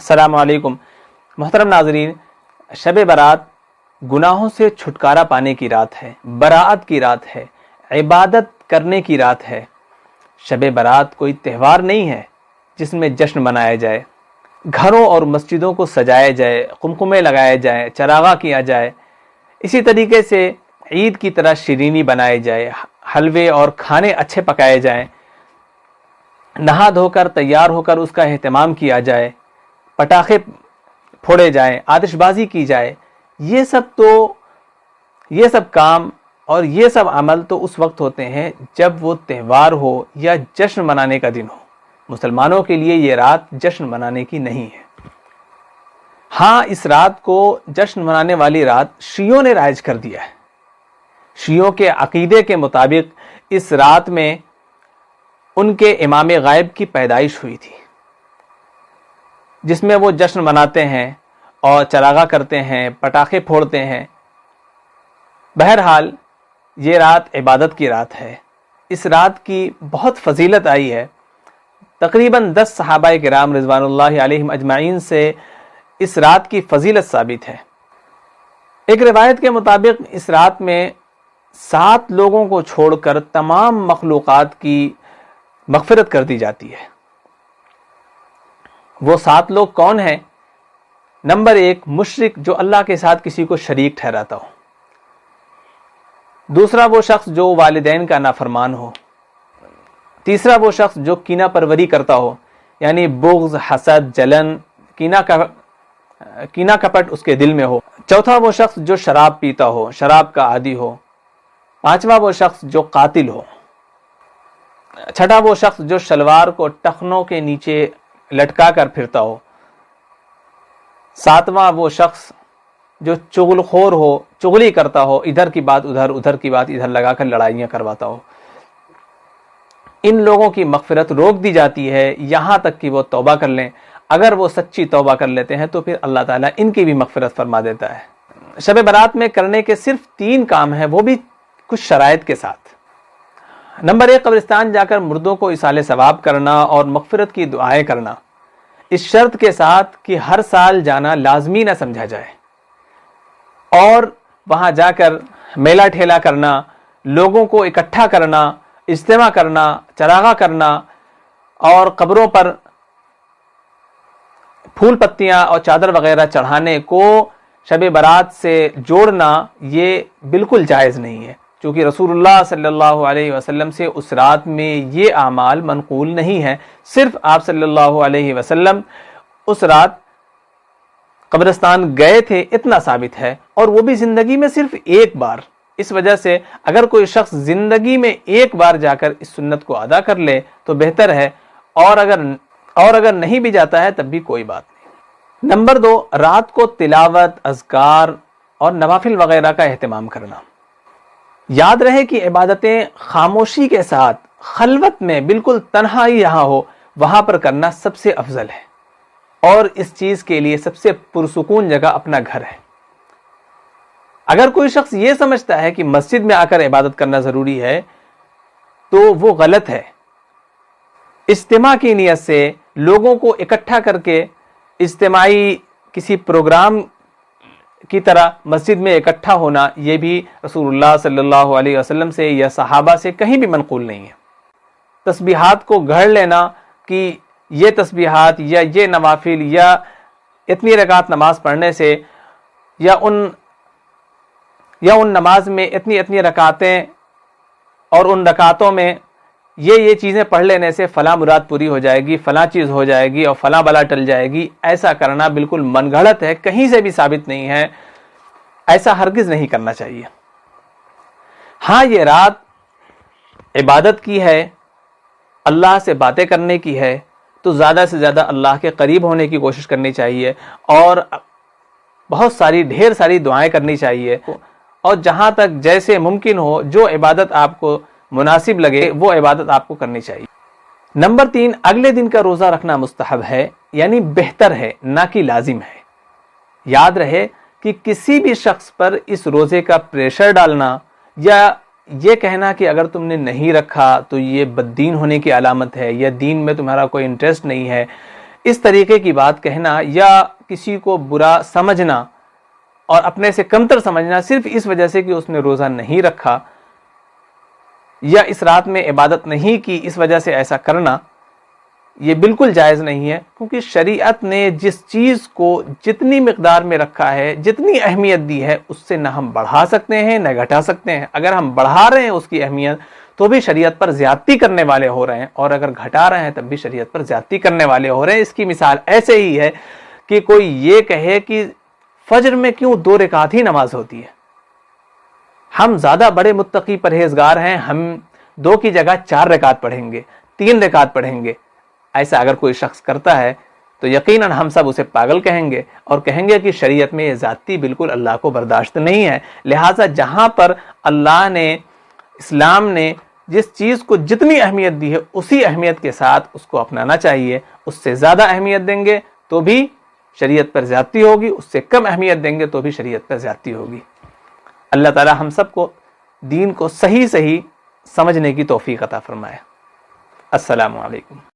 السلام علیکم محترم ناظرین، شب برات گناہوں سے چھٹکارا پانے کی رات ہے، براعت کی رات ہے، عبادت کرنے کی رات ہے۔ شب برات کوئی تہوار نہیں ہے جس میں جشن منایا جائے، گھروں اور مسجدوں کو سجایا جائے، قمقمے لگائے جائیں، چراغاں کیا جائے، اسی طریقے سے عید کی طرح شیرینی بنائے جائے، حلوے اور کھانے اچھے پکائے جائیں، نہا دھو کر تیار ہو کر اس کا اہتمام کیا جائے، پٹاخے پھوڑے جائیں، آتش بازی کی جائے۔ یہ سب کام اور یہ سب عمل تو اس وقت ہوتے ہیں جب وہ تہوار ہو یا جشن منانے کا دن ہو۔ مسلمانوں کے لیے یہ رات جشن منانے کی نہیں ہے۔ ہاں، اس رات کو جشن منانے والی رات شیعوں نے رائج کر دیا ہے۔ شیعوں کے عقیدے کے مطابق اس رات میں ان کے امام غائب کی پیدائش ہوئی تھی، جس میں وہ جشن مناتے ہیں اور چراغاں کرتے ہیں، پٹاخے پھوڑتے ہیں۔ بہرحال یہ رات عبادت کی رات ہے۔ اس رات کی بہت فضیلت آئی ہے۔ تقریباً 10 صحابہ کرام رضوان اللہ علیہم اجمعین سے اس رات کی فضیلت ثابت ہے۔ ایک روایت کے مطابق اس رات میں 7 لوگوں کو چھوڑ کر تمام مخلوقات کی مغفرت کر دی جاتی ہے۔ وہ 7 لوگ کون ہیں؟ نمبر 1، مشرک جو اللہ کے ساتھ کسی کو شریک ٹھہراتا ہو۔ دوسرا، وہ شخص جو والدین کا نافرمان ہو۔ تیسرا، وہ شخص جو کینہ پروری کرتا ہو، یعنی بغض، حسد، جلن، کینہ کپٹ اس کے دل میں ہو۔ چوتھا، وہ شخص جو شراب پیتا ہو، شراب کا عادی ہو۔ پانچواں، وہ شخص جو قاتل ہو۔ چھٹا، وہ شخص جو شلوار کو ٹخنوں کے نیچے لٹکا کر پھرتا ہو۔ ساتواں، وہ شخص جو چغل خور ہو، چغلی کرتا ہو، ادھر کی بات ادھر، ادھر کی بات ادھر لگا کر لڑائیاں کرواتا ہو۔ ان لوگوں کی مغفرت روک دی جاتی ہے یہاں تک کہ وہ توبہ کر لیں۔ اگر وہ سچی توبہ کر لیتے ہیں تو پھر اللہ تعالیٰ ان کی بھی مغفرت فرما دیتا ہے۔ شب برات میں کرنے کے صرف 3 کام ہیں، وہ بھی کچھ شرائط کے ساتھ۔ نمبر 1، قبرستان جا کر مردوں کو ایصال ثواب کرنا اور مغفرت کی دعائیں کرنا، اس شرط کے ساتھ کہ ہر سال جانا لازمی نہ سمجھا جائے، اور وہاں جا کر میلہ ٹھیلا کرنا، لوگوں کو اکٹھا کرنا، اجتماع کرنا، چراغاں کرنا اور قبروں پر پھول پتیاں اور چادر وغیرہ چڑھانے کو شب برات سے جوڑنا، یہ بالکل جائز نہیں ہے، چونکہ رسول اللہ صلی اللہ علیہ وسلم سے اس رات میں یہ اعمال منقول نہیں ہیں۔ صرف آپ صلی اللہ علیہ وسلم اس رات قبرستان گئے تھے، اتنا ثابت ہے، اور وہ بھی زندگی میں صرف ایک بار۔ اس وجہ سے اگر کوئی شخص زندگی میں ایک بار جا کر اس سنت کو ادا کر لے تو بہتر ہے، اور اگر نہیں بھی جاتا ہے تب بھی کوئی بات نہیں۔ نمبر 2، رات کو تلاوت، اذکار اور نوافل وغیرہ کا اہتمام کرنا۔ یاد رہے کہ عبادتیں خاموشی کے ساتھ، خلوت میں، بالکل تنہائی یہاں ہو، وہاں پر کرنا سب سے افضل ہے، اور اس چیز کے لیے سب سے پرسکون جگہ اپنا گھر ہے۔ اگر کوئی شخص یہ سمجھتا ہے کہ مسجد میں آ کر عبادت کرنا ضروری ہے تو وہ غلط ہے۔ اجتماع کی نیت سے لوگوں کو اکٹھا کر کے اجتماعی کسی پروگرام کی طرح مسجد میں اکٹھا ہونا، یہ بھی رسول اللہ صلی اللہ علیہ وسلم سے یا صحابہ سے کہیں بھی منقول نہیں ہے۔ تسبیحات کو گھڑ لینا کہ یہ تسبیحات یا یہ نوافل یا اتنی رکعت نماز پڑھنے سے یا ان نماز میں اتنی رکعتیں اور ان رکعتوں میں یہ چیزیں پڑھ لینے سے فلاں مراد پوری ہو جائے گی، فلاں چیز ہو جائے گی اور فلاں بلا ٹل جائے گی، ایسا کرنا بالکل من گھڑت ہے، کہیں سے بھی ثابت نہیں ہے، ایسا ہرگز نہیں کرنا چاہیے۔ ہاں، یہ رات عبادت کی ہے، اللہ سے باتیں کرنے کی ہے، تو زیادہ سے زیادہ اللہ کے قریب ہونے کی کوشش کرنی چاہیے، اور ڈھیر ساری دعائیں کرنی چاہیے، اور جہاں تک جیسے ممکن ہو جو عبادت آپ کو مناسب لگے وہ عبادت آپ کو کرنی چاہیے۔ نمبر 3، اگلے دن کا روزہ رکھنا مستحب ہے، یعنی بہتر ہے، نہ کہ لازم ہے۔ یاد رہے کہ کسی بھی شخص پر اس روزے کا پریشر ڈالنا یا یہ کہنا کہ اگر تم نے نہیں رکھا تو یہ بد دین ہونے کی علامت ہے، یا دین میں تمہارا کوئی انٹرسٹ نہیں ہے، اس طریقے کی بات کہنا یا کسی کو برا سمجھنا اور اپنے سے کمتر سمجھنا صرف اس وجہ سے کہ اس نے روزہ نہیں رکھا یا اس رات میں عبادت نہیں کی، اس وجہ سے ایسا کرنا یہ بالکل جائز نہیں ہے، کیونکہ شریعت نے جس چیز کو جتنی مقدار میں رکھا ہے، جتنی اہمیت دی ہے، اس سے نہ ہم بڑھا سکتے ہیں نہ گھٹا سکتے ہیں۔ اگر ہم بڑھا رہے ہیں اس کی اہمیت تو بھی شریعت پر زیادتی کرنے والے ہو رہے ہیں، اور اگر گھٹا رہے ہیں تب بھی شریعت پر زیادتی کرنے والے ہو رہے ہیں۔ اس کی مثال ایسے ہی ہے کہ کوئی یہ کہے کہ فجر میں کیوں 2 رکعت ہی نماز ہوتی ہے، ہم زیادہ بڑے متقی پرہیزگار ہیں، ہم 2 کی جگہ 4 رکعت پڑھیں گے، 3 رکعت پڑھیں گے۔ ایسا اگر کوئی شخص کرتا ہے تو یقیناً ہم سب اسے پاگل کہیں گے اور کہیں گے کہ شریعت میں یہ زیادتی بالکل اللہ کو برداشت نہیں ہے۔ لہٰذا جہاں پر اللہ نے، اسلام نے جس چیز کو جتنی اہمیت دی ہے اسی اہمیت کے ساتھ اس کو اپنانا چاہیے۔ اس سے زیادہ اہمیت دیں گے تو بھی شریعت پر زیادتی ہوگی، اس سے کم اہمیت دیں گے تو بھی شریعت پر زیادتی ہوگی۔ اللہ تعالی ہم سب کو دین کو صحیح سمجھنے کی توفیق عطا فرمائے۔ السلام علیکم۔